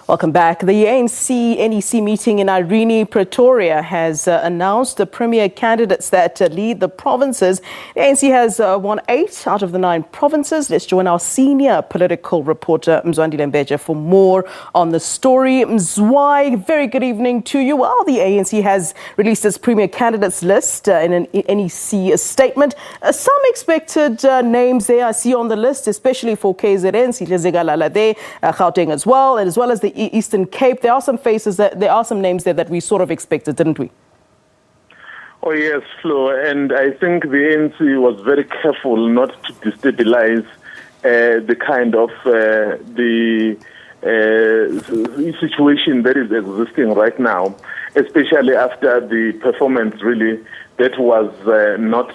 Welcome back. The ANC NEC meeting in Irene, Pretoria has announced the premier candidates that lead the provinces. The ANC has won 8 out of the 9 provinces. Let's join our senior political reporter, Mzwandile Mbeje, for more on the story. Mzwai, very good evening to you. Well, the ANC has released its premier candidates list in an NEC statement. Some expected names there I see on the list, especially for KZN, Sihle there, Gauteng as well as the Eastern Cape. There are some names there that we sort of expected, didn't we? Oh yes, Flo, and I think the ANC was very careful not to destabilize the kind of the situation that is existing right now, especially after the performance really that was not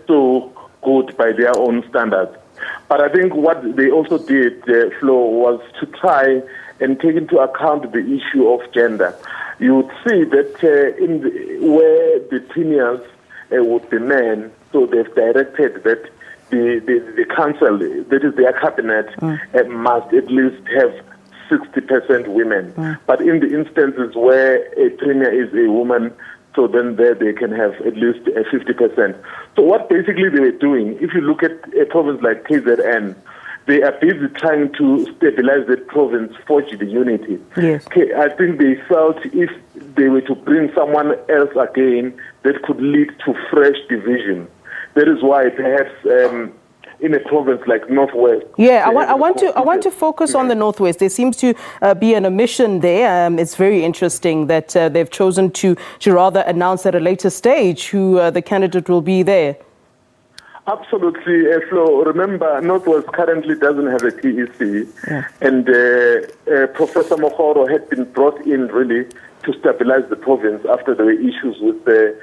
so good by their own standards. But I think what they also did, Flo, was to try and take into account the issue of gender. You would see that where the premiers would be men, so they've directed that the council, that is their cabinet, must at least have 60% women. But in the instances where a premier is a woman, so then there they can have at least 50%. So what basically they were doing, if you look at a province like KZN, they are busy trying to stabilize that province, forge the unity. Yes. I think they felt if they were to bring someone else again, that could lead to fresh division. That is why perhaps in a province like Northwest. Yeah, I want to focus on the Northwest. There seems to be an omission there. It's very interesting that they've chosen to rather announce at a later stage who the candidate will be there. Absolutely, Flo. Remember, Northwest currently doesn't have a TEC, and Professor Mokgoro had been brought in really to stabilize the province after there were issues with the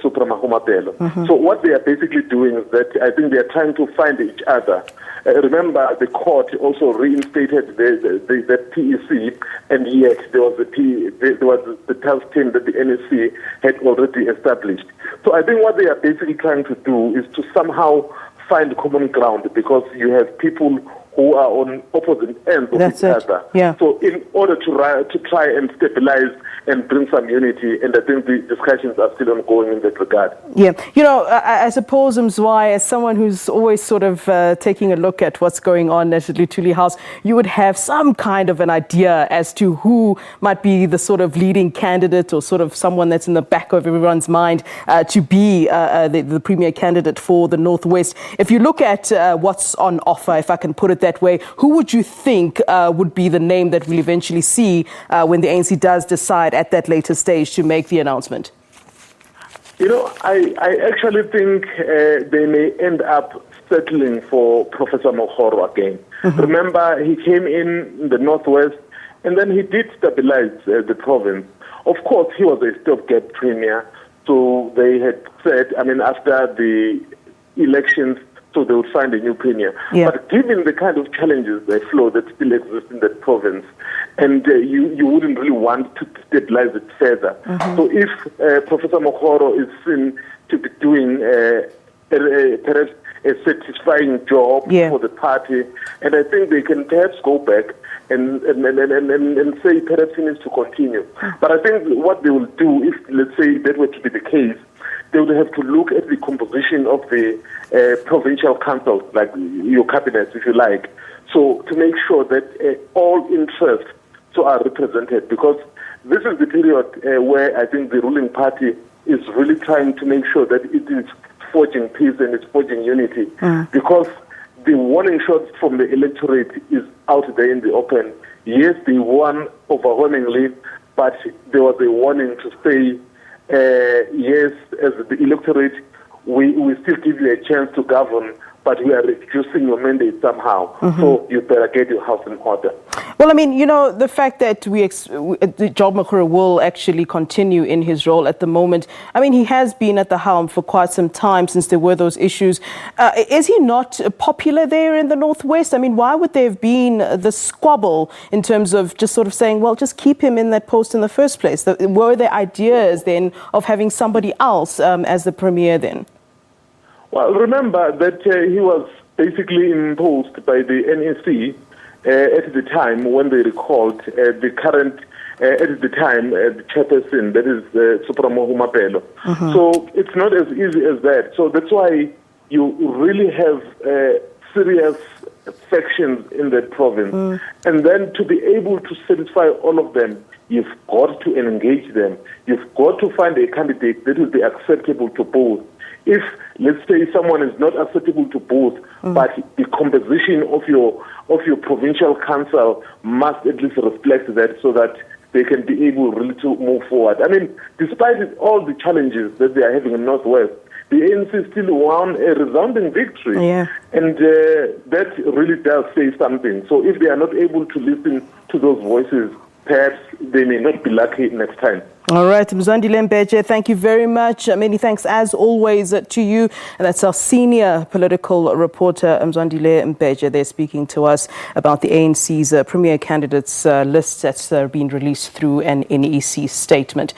Supramahumapelo. So what they are basically doing is that I think they are trying to find each other. Remember, the court also reinstated the TEC, and yet there was the task team that the NEC had already established. So I think what they are basically trying to do is to somehow find common ground, because you have people who are on opposite ends of each other. Yeah. So in order to try and stabilize and bring some unity, and I think the discussions are still ongoing in that regard. Yeah, you know, I suppose, Mzwai, as someone who's always sort of taking a look at what's going on at Luthuli House, you would have some kind of an idea as to who might be the sort of leading candidate, or sort of someone that's in the back of everyone's mind to be the premier candidate for the Northwest. If you look at what's on offer, if I can put it that way, who would you think would be the name that we'll eventually see when the ANC does decide at that later stage to make the announcement? You know, I actually think they may end up settling for Professor Mokgoro again. Remember, he came in the Northwest, and then he did stabilize the province. Of course, he was a stopgap premier, so they had said, I mean, after the elections, so they would find a new premier. Yeah. But given the kind of challenges that flow that still exist in that province, and you wouldn't really want to stabilize it further. So if Professor Mokgoro is seen to be doing perhaps a satisfying job for the party, and I think they can perhaps go back and say perhaps he needs to continue. But I think what they will do, if let's say that were to be the case, they would have to look at the composition of the provincial councils, like your cabinets, if you like, so to make sure that all interests are represented, because this is the period where I think the ruling party is really trying to make sure that it is forging peace and it's forging unity, because the warning shots from the electorate is out there in the open. Yes, they won overwhelmingly, but there was a warning to say, yes, as the electorate, we still give you a chance to govern, but we are reducing your mandate somehow. So you better get your house in order. Well, I mean, you know, the fact that Job Mokgoro will actually continue in his role at the moment, I mean, he has been at the helm for quite some time since there were those issues. Is he not popular there in the Northwest? I mean, why would there have been the squabble in terms of just sort of saying, well, just keep him in that post in the first place? Were there ideas then of having somebody else as the premier then? Well, remember that he was basically imposed by the NEC at the time when they recalled the current, at the time, the chairperson, that is Supremo Humapelo. So it's not as easy as that. So that's why you really have serious factions in that province. And then to be able to satisfy all of them, you've got to engage them. You've got to find a candidate that will be acceptable to both. If, let's say, someone is not acceptable to both, but the composition of your provincial council must at least reflect that, so that they can be able really to move forward. I mean, despite all the challenges that they are having in Northwest, the ANC still won a resounding victory. Yeah. And that really does say something. So if they are not able to listen to those voices, perhaps they may not be lucky next time. All right, Mzwandile Mbeje, thank you very much. Many thanks, as always, to you. And that's our senior political reporter, Mzwandile Mbeje. They're speaking to us about the ANC's premier candidates list that's been released through an NEC statement.